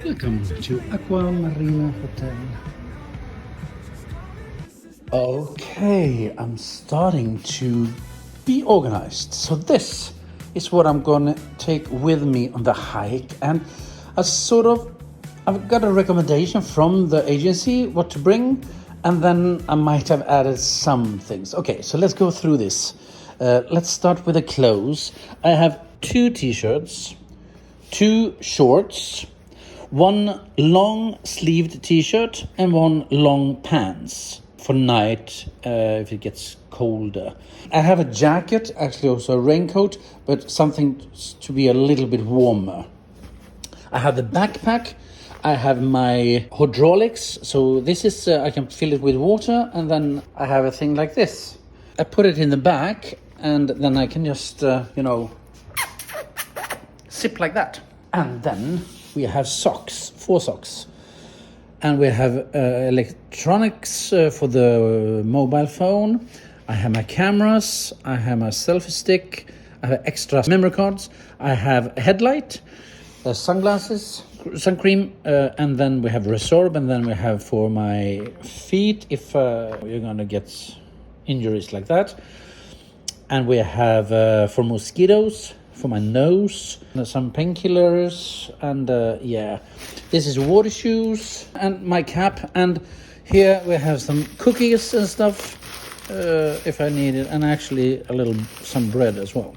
Welcome to Aqua Marina Hotel. Okay, I'm starting to be organized. So this is what I'm gonna take with me on the hike, and I've got a recommendation from the agency what to bring, and then I might have added some things. Okay, so let's go through this. Let's start with the clothes. I have 2 t-shirts, 2 shorts, 1 long sleeved t-shirt, and 1 long pants for night if it gets colder. I have a jacket, actually also a raincoat, but something to be a little bit warmer. I have the backpack. I have my hydraulics, so this is I can fill it with water, and then I have a thing like this. I put it in the back, and then I can just sip like that. And then we have socks, 4 socks, and we have electronics for the mobile phone. I have my cameras, I have my selfie stick, I have extra memory cards, I have a headlight, sunglasses, sun cream, and then we have Resorb, and then we have for my feet if you're gonna get injuries like that. And we have for mosquitoes, for my nose, some painkillers, and yeah, this is water shoes and my cap. And here we have some cookies and stuff if I need it, and actually some bread as well.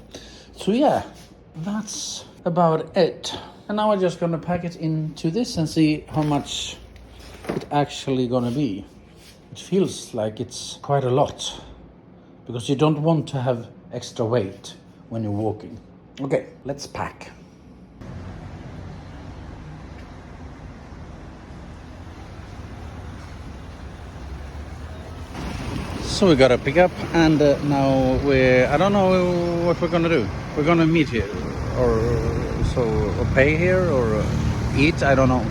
So yeah, that's about it. And now I'm just gonna pack it into this and see how much it actually gonna be. It feels like it's quite a lot, because you don't want to have extra weight when you're walking. Okay, let's pack. So we got to pick up, and now I don't know what we're gonna do. We're gonna meet here, or pay here, or eat, I don't know.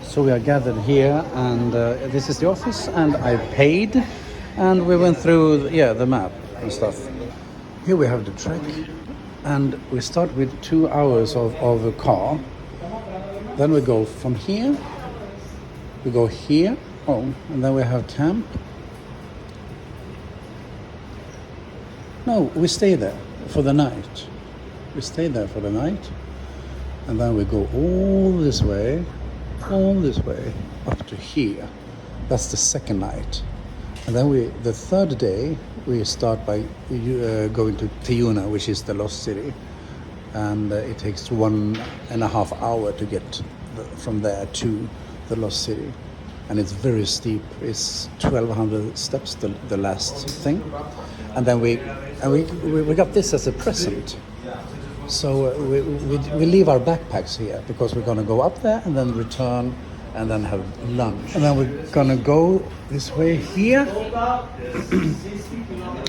So we are gathered here, and this is the office, and I paid, and we went through the map and stuff. Here we have the trek, and we start with 2 hours of a car. Then we go from here, we go here, and then we have camp. No, we stay there for the night. We stay there for the night, and then we go all this way, up to here. That's the second night. And then the third day, we start by going to Tayrona, which is the lost city. And it takes 1.5 hours to get from there to the lost city. And it's very steep. It's 1,200 steps, the last thing. And then we got this as a present. So we leave our backpacks here, because we're going to go up there and then return and then have lunch. And then we're going to go this way here.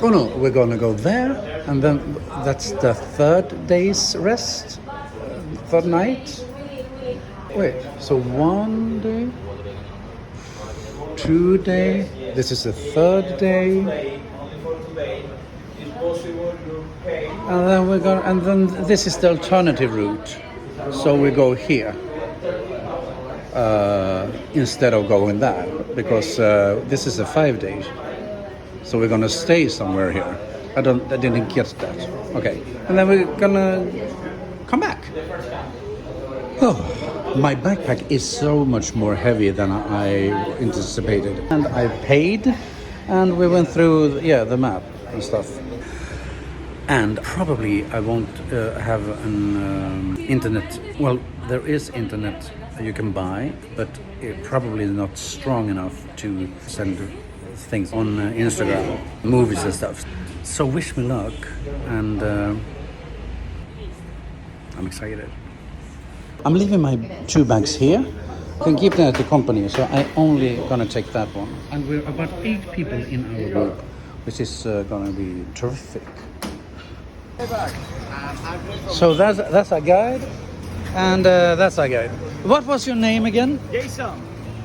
Oh no, we're going to go there, and then that's the third day's rest, third night. Wait, so 1 day, 2 days, this is the third day. And then this is the alternative route. So we go here instead of going there, because this is a 5 day. So we're gonna stay somewhere here. I didn't get that. Okay, and then we're gonna come back. Oh, my backpack is so much more heavy than I anticipated, and I paid, and we went through the map and stuff. And probably I won't have an internet. Well, there is internet you can buy, but it probably not strong enough to send things on Instagram, movies and stuff. So wish me luck, and I'm excited. I'm leaving my 2 bags here. I can keep them at the company, so I only gonna take that one. And we're about 8 people in our group, which is gonna be terrific. So that's our guide, and that's our guide. What was your name again? Jason.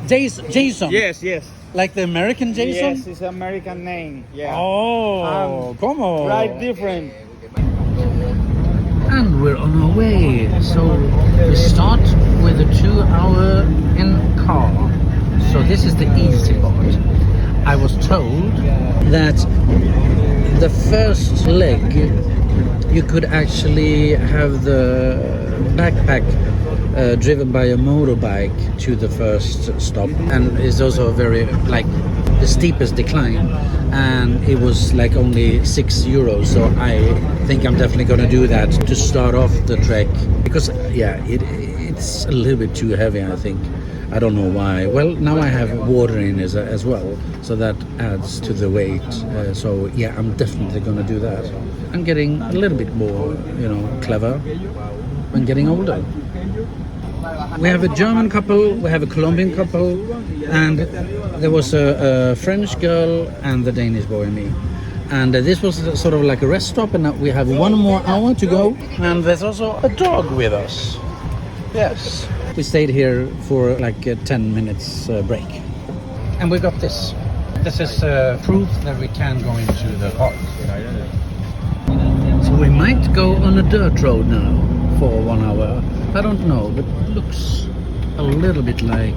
Jason. Yes. Like the American Jason? Yes, it's an American name. Yeah. Oh, come on. Right, different. And we're on our way. So we start with a 2-hour in car. So this is the easy part. I was told that the first leg you could actually have the backpack driven by a motorbike to the first stop, and it's also a very like the steepest decline, and it was like only €6. So I think I'm definitely going to do that to start off the trek, because it's a little bit too heavy, I think. I don't know why. Well, now I have water in as well, so that adds to the weight. So yeah, I'm definitely going to do that. I'm getting a little bit more, clever when getting older. We have a German couple, we have a Colombian couple, and there was a French girl and the Danish boy and me. And this was sort of like a rest stop, and now we have 1 more hour to go. And there's also a dog with us. Yes. We stayed here for like a 10 minutes break. And we got this. This is proof that we can go into the park. So we might go on a dirt road now for 1 hour. I don't know, but it looks a little bit like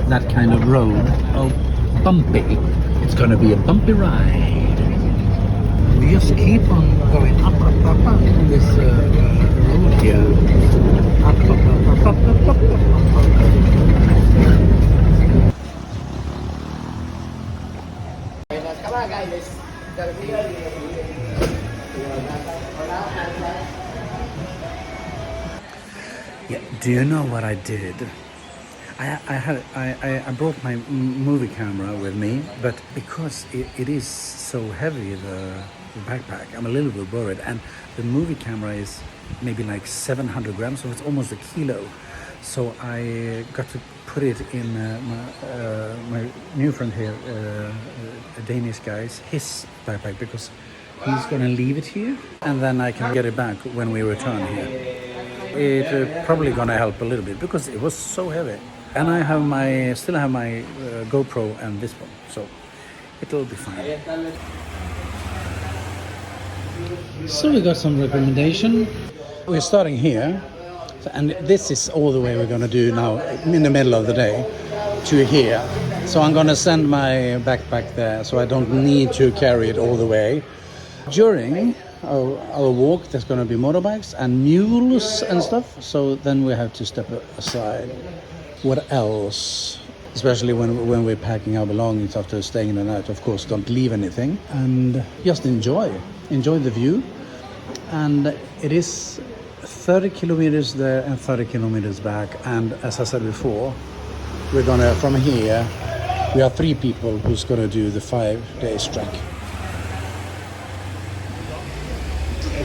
that kind of road. Oh, bumpy. It's gonna be a bumpy ride. We just keep on going up on this road here. Up. Yeah, do you know what I did? I brought my movie camera with me, but because it is so heavy, the backpack, I'm a little bit worried. And the movie camera is maybe like 700 grams, so it's almost a kilo. So I got to put it in my new friend here, a Danish guy's, his backpack, because he's gonna leave it here, and then I can get it back when we return here. It's probably gonna help a little bit because it was so heavy. And I still have my GoPro and this one, so it'll be fine. So we got some recommendation. We're starting here, and this is all the way we're gonna do now in the middle of the day to here. So I'm gonna send my backpack there, so I don't need to carry it all the way. During our walk, there's going to be motorbikes and mules and stuff, so then we have to step aside. What else? Especially when we're packing our belongings after staying in the night, of course, don't leave anything, and just enjoy the view. And it is 30 kilometers there and 30 kilometers back, and as I said before, we're gonna, from here, we are 3 people who's gonna do the 5-day trek.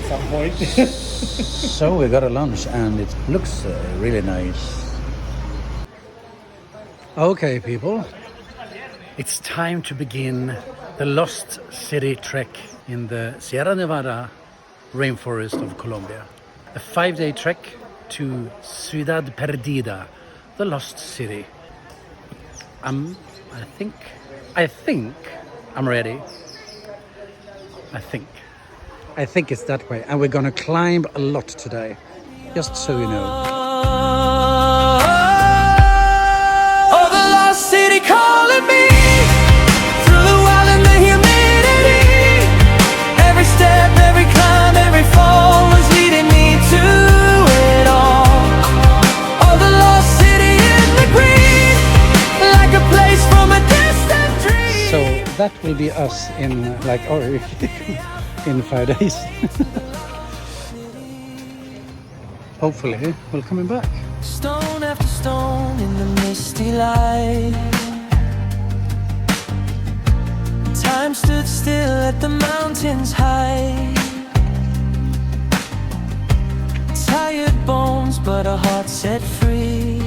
Some point. So we got a lunch, and it looks really nice. Okay, people, it's time to begin the Lost City trek in the Sierra Nevada rainforest of Colombia. A 5-day trek to Ciudad Perdida, the Lost City. I think I'm ready. I think it's that way, and we're gonna climb a lot today, just so you know. Oh, the lost city calling me through the wild and the humidity. Every step, every climb, every fall was leading me to it all. Oh, the lost city in the green, like a place from a distant dream. So that will be us in in 5 days. Hopefully we're coming back. Stone after stone in the misty light. Time stood still at the mountain's height. Tired bones, but a heart set free.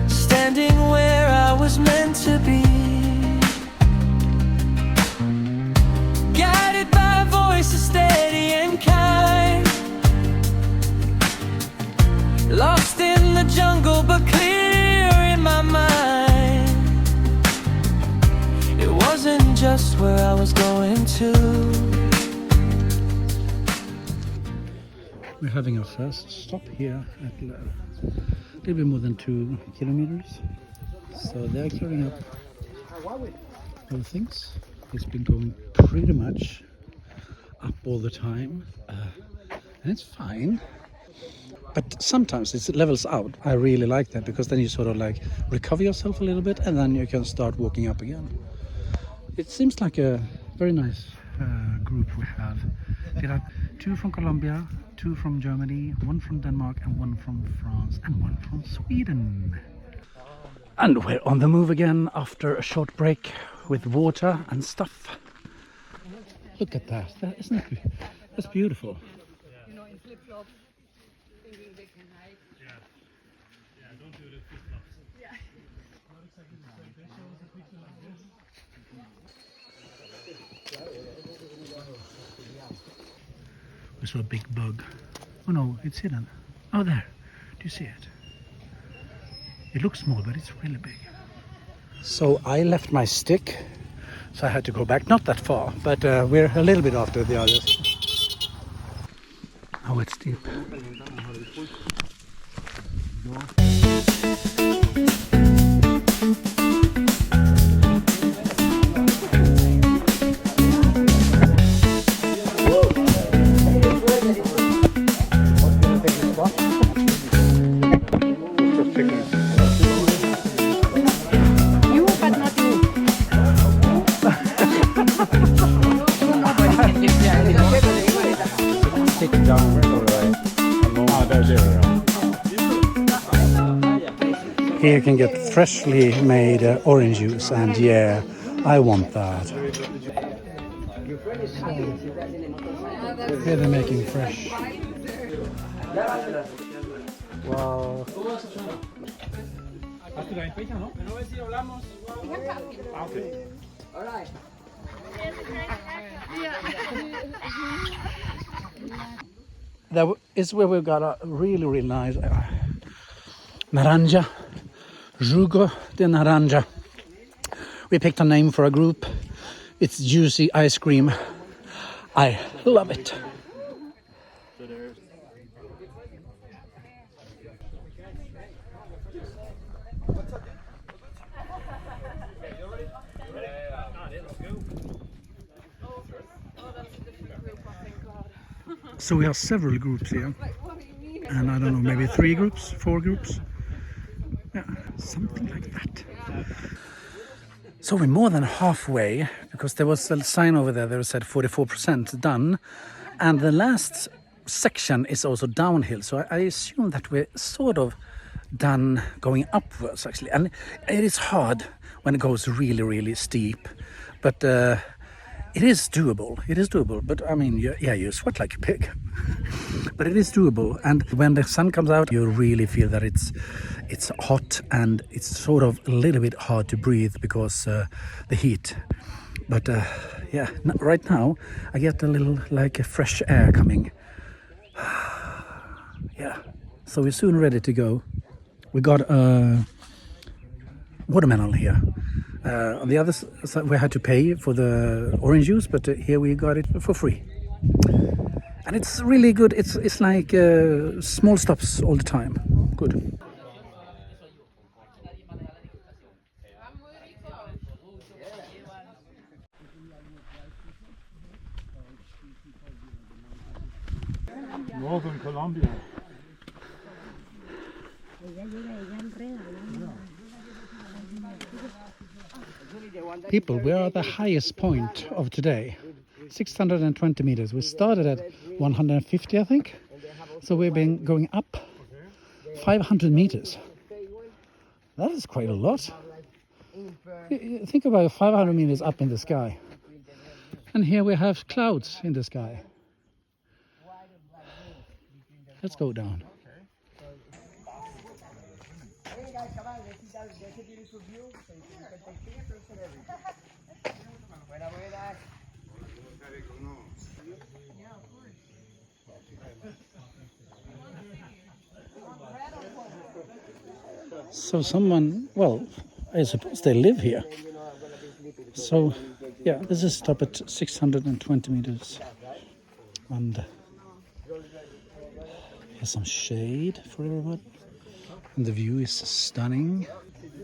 Standing where I was meant to be. Guided by voices steady and kind. Lost in the jungle, but clear in my mind. It wasn't just where I was going to. We're having our first stop here at a little bit more than 2 kilometers. So they're clearing up all things. It's been going pretty much up all the time, and it's fine. But sometimes it levels out. I really like that, because then you sort of like recover yourself a little bit, and then you can start walking up again. It seems like a very nice group we have. We have 2 from Colombia, 2 from Germany, 1 from Denmark, and 1 from France, and 1 from Sweden. And we're on the move again after a short break with water and stuff. Look at that. Isn't it? That's beautiful. We saw a big bug. Oh no, it's hidden. Oh, there. Do you see it? It looks small, but it's really big. So I left my stick, so I had to go back. Not that far, but we're a little bit after the others. Oh, it's deep. Here you can get freshly made orange juice, and yeah, I want that. Here they're making fresh. Wow. That is where we've got a really nice naranja. Jugo de naranja. We picked a name for a group. It's juicy ice cream. I love it. So we have several groups here. And I don't know, maybe 3 groups, 4 groups. Yeah, something like that. So we're more than halfway, because there was a sign over there that said 44% done, and the last section is also downhill, so I assume that we're sort of done going upwards actually. And it is hard when it goes really steep, but it is doable. But I mean, you sweat like a pig. But it is doable, and when the sun comes out, you really feel that it's hot, and it's sort of a little bit hard to breathe because the heat. But yeah, right now I get a little like a fresh air coming. Yeah, so we're soon ready to go. We got a watermelon here. On the other side we had to pay for the orange juice, but here we got it for free. And it's really good. It's like small stops all the time. Good. Northern Colombia. People, we are at the highest point of today. 620 meters. We started at 150, I think. So we've been going up 500 meters. That is quite a lot. Think about 500 meters up in the sky. And here we have clouds in the sky. Let's go down. So someone, well, I suppose they live here. So, yeah, this is stop at 620 meters. And here's some shade for everyone. And the view is stunning.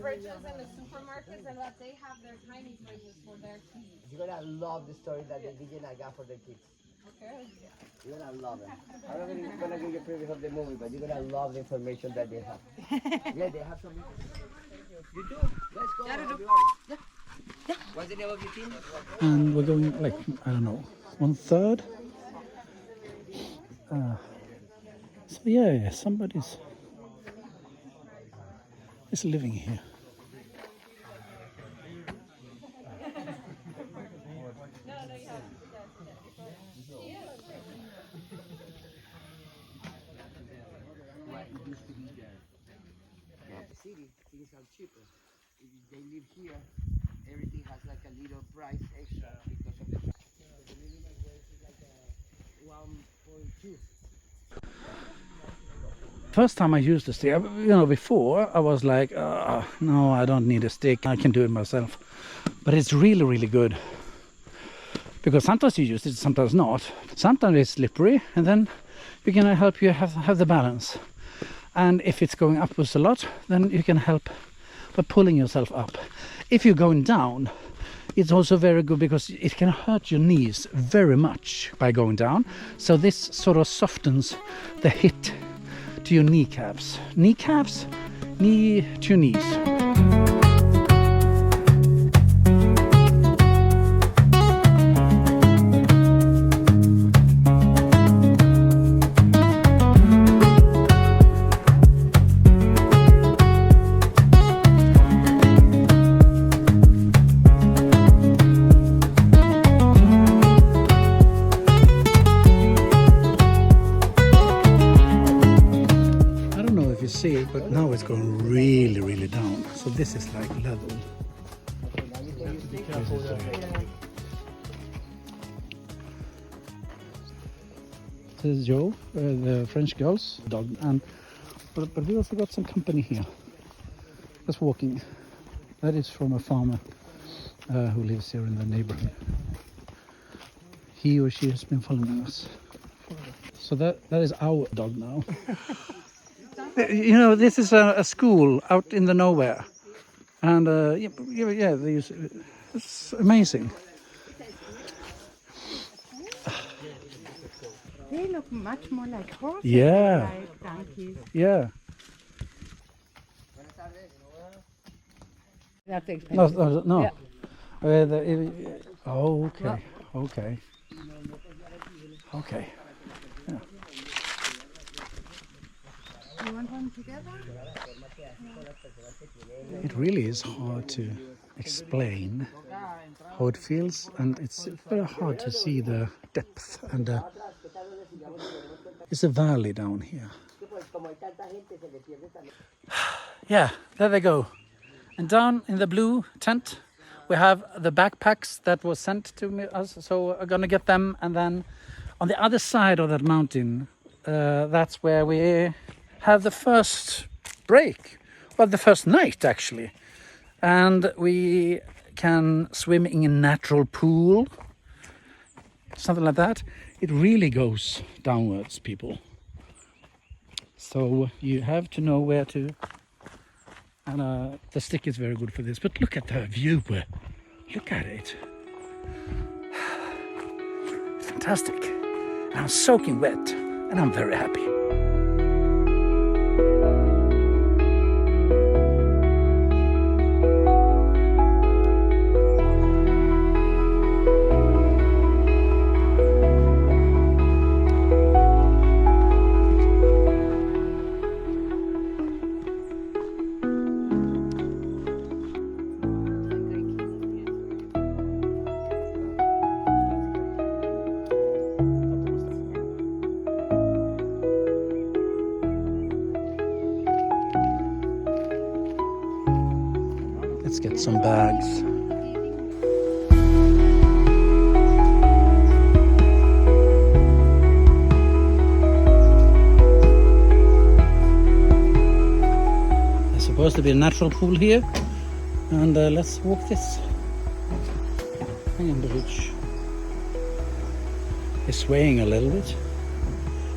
Fridges in the supermarkets and that they have their tiny fridges for their kids. You're gonna love the story that the beginner got for the kids. Okay. You're gonna love it. I'm not really gonna give you a preview of the movie, but you're gonna love the information that they have. Yeah, they have some. You do? Let's go, everybody. What's the name of your team? And we're going like, I don't know, 1/3. So yeah, somebody's is living here. Things are cheaper. If they live here, everything has like a little price extra because of the minimum wage is like 1.2. First time I used the stick, you know, before I was like, no, I don't need a stick, I can do it myself. But it's really, really good. Because sometimes you use it, sometimes not. Sometimes it's slippery, and then we're gonna help you have the balance. And if it's going upwards a lot, then you can help by pulling yourself up. If you're going down, it's also very good because it can hurt your knees very much by going down. So this sort of softens the hit to your kneecaps. Kneecaps, knee to your knees. See it, but now it's going really, really down. So this is like level. This is Joe, the French girl's dog, and but we also got some company here. Just walking. That is from a farmer who lives here in the neighborhood. He or she has been following us. So that is our dog now. You know, this is a school out in the nowhere, and yeah, it's amazing. They look much more like horses Yeah. than like donkeys. Yeah. That's expensive. No. Yeah. Oh, okay. Okay. Okay. Yeah. You want one together? It really is hard to explain how it feels, and it's very hard to see the depth. And it's a valley down here. Yeah, there they go. And down in the blue tent, we have the backpacks that was sent to us. So we're gonna get them, and then on the other side of that mountain, that's where we have the first break, well, the first night actually, and we can swim in a natural pool, something like that. It really goes downwards, people, so you have to know where to, and the stick is very good for this. But look at the view, look at it, fantastic. And I'm soaking wet, and I'm very happy. Let's get some bags. There's supposed to be a natural pool here, and let's walk this. Hang on, the bridge. It's swaying a little bit.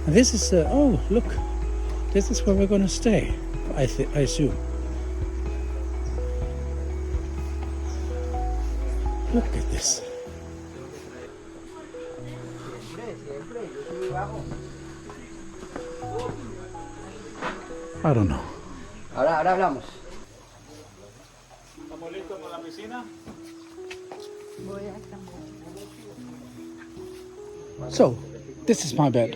And this is, oh, look, this is where we're going to stay, I assume. Look at this. I don't know. Ahora hablamos. ¿Estamos listos para la piscina? So, this is my bed.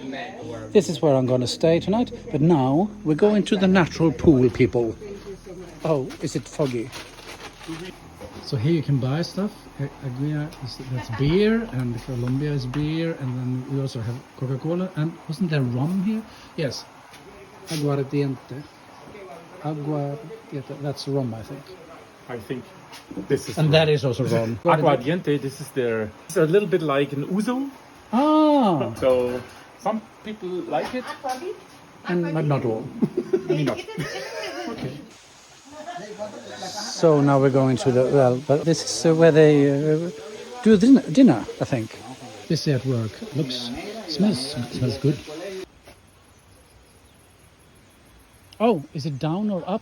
This is where I'm going to stay tonight. But now we're going to the natural pool, people. Oh, is it foggy? So here you can buy stuff. That's beer, and Colombia is beer, and then we also have Coca-Cola. And wasn't there rum here? Yes. Aguardiente. Aguardiente. That's rum, I think. I think this is. And that is also rum. Aguardiente. This is their. It's a little bit like an ouzo. Ah, So some people like it. but not all. Me not. Okay. So now we're going to the, well, but this is where they do dinner, I think. This is at work. Smells good. Oh, is it down or up?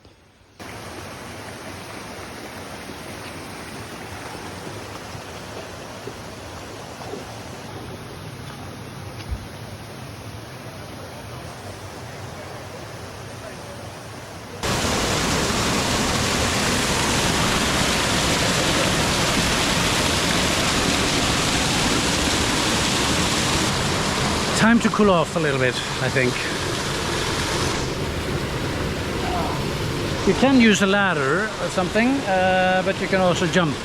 Time to cool off a little bit, I think. You can use a ladder or something, but you can also jump.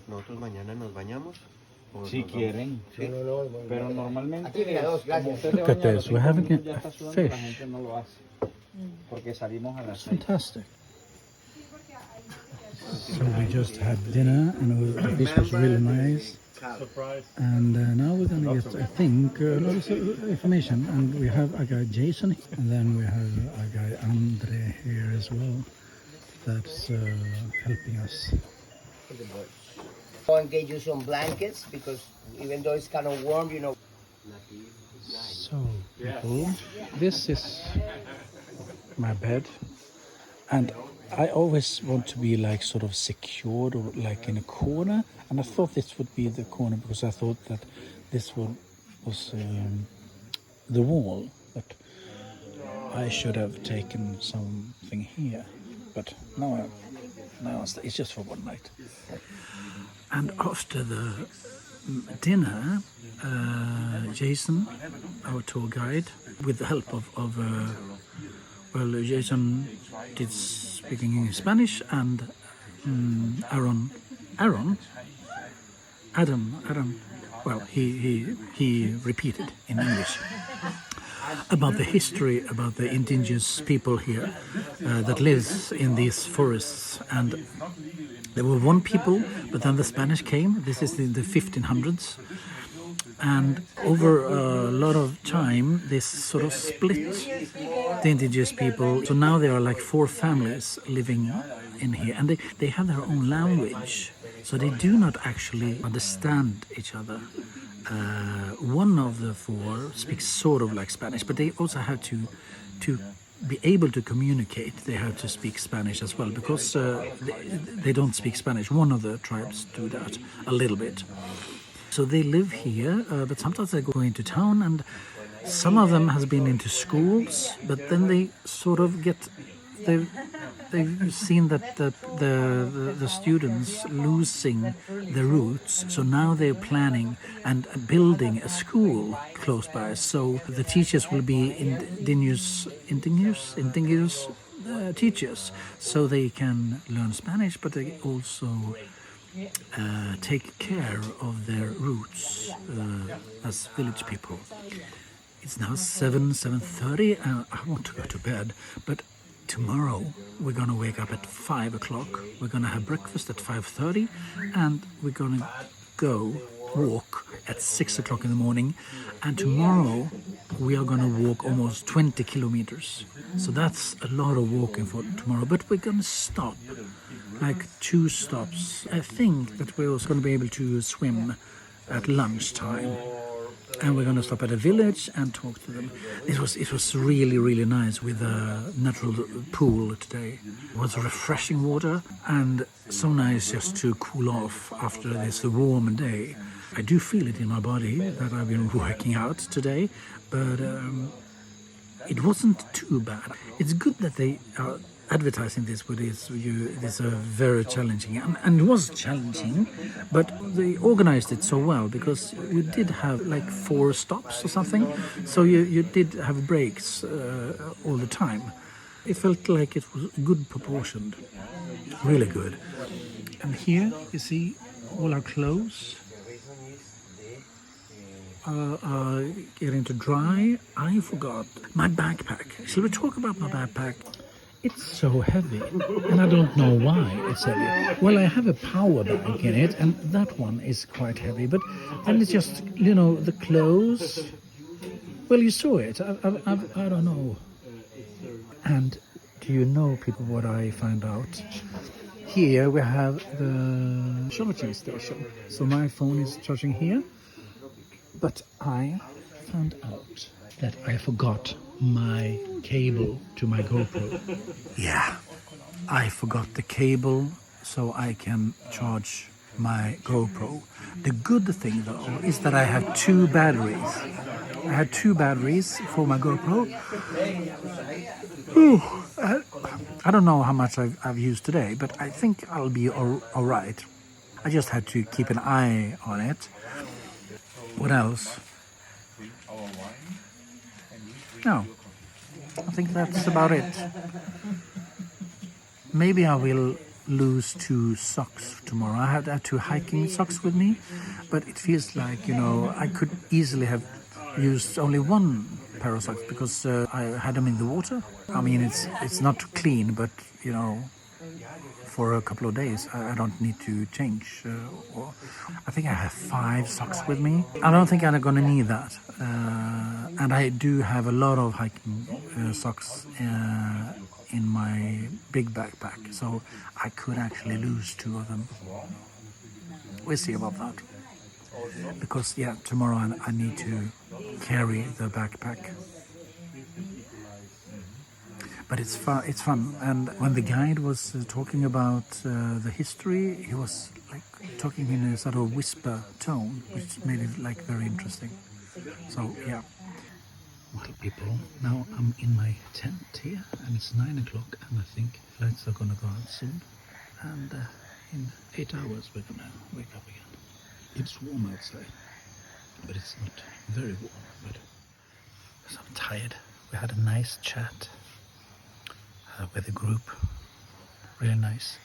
Nosotros mañana nos bañamos. Si quieren. Sí. Pero normalmente. Aquí mira, dos, gracias. Look at this, we're having a fish. La gente no lo hace. Porque salimos a las 6. Fantastic. So we just had dinner, and the fish was really nice. Surprise. And now we're gonna get, I think, a lot of information. And we have a guy Jason, and then we have a guy André here as well. That's helping us. I'll get you some blankets because even though it's kind of warm, you know. So, people, this is my bed, and I always want to be like sort of secured or like in a corner, and I thought this would be the corner because I thought that this one was the wall, but I should have taken something here, but no, it's just for one night. And after the dinner, Jason, our tour guide, with the help of Jason did speaking in Spanish, and Adam, well, he repeated in English about the history, about the indigenous people here that lives in these forests. And there were one people, but then the Spanish came. This is in the 1500s. And over a lot of time, this sort of split the indigenous people. So now there are like 4 families living in here. And they have their own language. So they do not actually understand each other. One of the 4 speaks sort of like Spanish, but they also have to be able to communicate. They have to speak Spanish as well, because they don't speak Spanish. One of the tribes do that a little bit. So they live here, but sometimes they go into town, and some of them has been into schools, but then they sort of get they've seen that the students losing the routes, so now they're planning and building a school close by. So the teachers will be indigenous teachers, so they can learn Spanish, but they also take care of their roots as village people. It's now 7:30 and I want to go to bed, but tomorrow we're gonna wake up at 5 o'clock. We're gonna have breakfast at 5:30 and we're gonna go walk at 6 o'clock in the morning, and tomorrow we are gonna walk almost 20 kilometers. So that's a lot of walking for tomorrow, but we're gonna stop like 2 stops. I think that we're also gonna be able to swim at lunchtime. And we're going to stop at a village and talk to them. It was really nice with a natural pool today. It was refreshing water and so nice just to cool off after this warm day. I do feel it in my body that I've been working out today, but it wasn't too bad. It's good that they are advertising this with this very challenging, and it was challenging, but they organized it so well because we did have like 4 stops or something, so you did have breaks all the time. It felt like it was good proportioned, really good. And here you see all our clothes are getting to dry. I forgot my backpack. Shall we talk about my backpack? It's so heavy, and I don't know why it's heavy. Well, I have a power bank in it, and that one is quite heavy, but then it's just, the clothes. Well, you saw it. I don't know. And do you know, people, what I found out? Here we have the charging station. So my phone is charging here, but I found out that I forgot my cable to my GoPro. Yeah, I forgot the cable so I can charge my GoPro. The good thing though is that I have 2 batteries. I had 2 batteries for my GoPro. Whew. I don't know how much I've used today, but I think I'll be all right. I just had to keep an eye on it. What else? No, I think that's about it. Maybe I will lose 2 socks tomorrow. I have 2 hiking socks with me, but it feels like, I could easily have used only 1 pair of socks because I had them in the water. I mean, it's not clean, but, for a couple of days I don't need to change. I think I have 5 socks with me. I don't think I'm gonna need that. And I do have a lot of hiking socks in my big backpack, so I could actually lose 2 of them. We'll see about that. Because tomorrow I need to carry the backpack. But it's fun. And when the guide was talking about the history, he was like talking in a sort of whisper tone, which made it like very interesting. So yeah. Well, people, now I'm in my tent here, and it's 9 o'clock, and I think flights are gonna go out soon. And in 8 hours we're gonna wake up again. It's warm outside, but it's not very warm. But I'm tired. We had a nice chat with the group, really nice.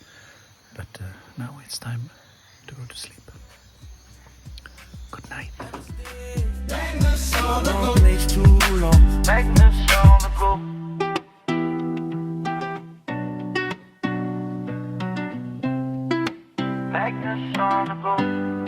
But now it's time to go to sleep. Good night. Magnus on the go. Place too long. Magnus on the go. Magnus on the go.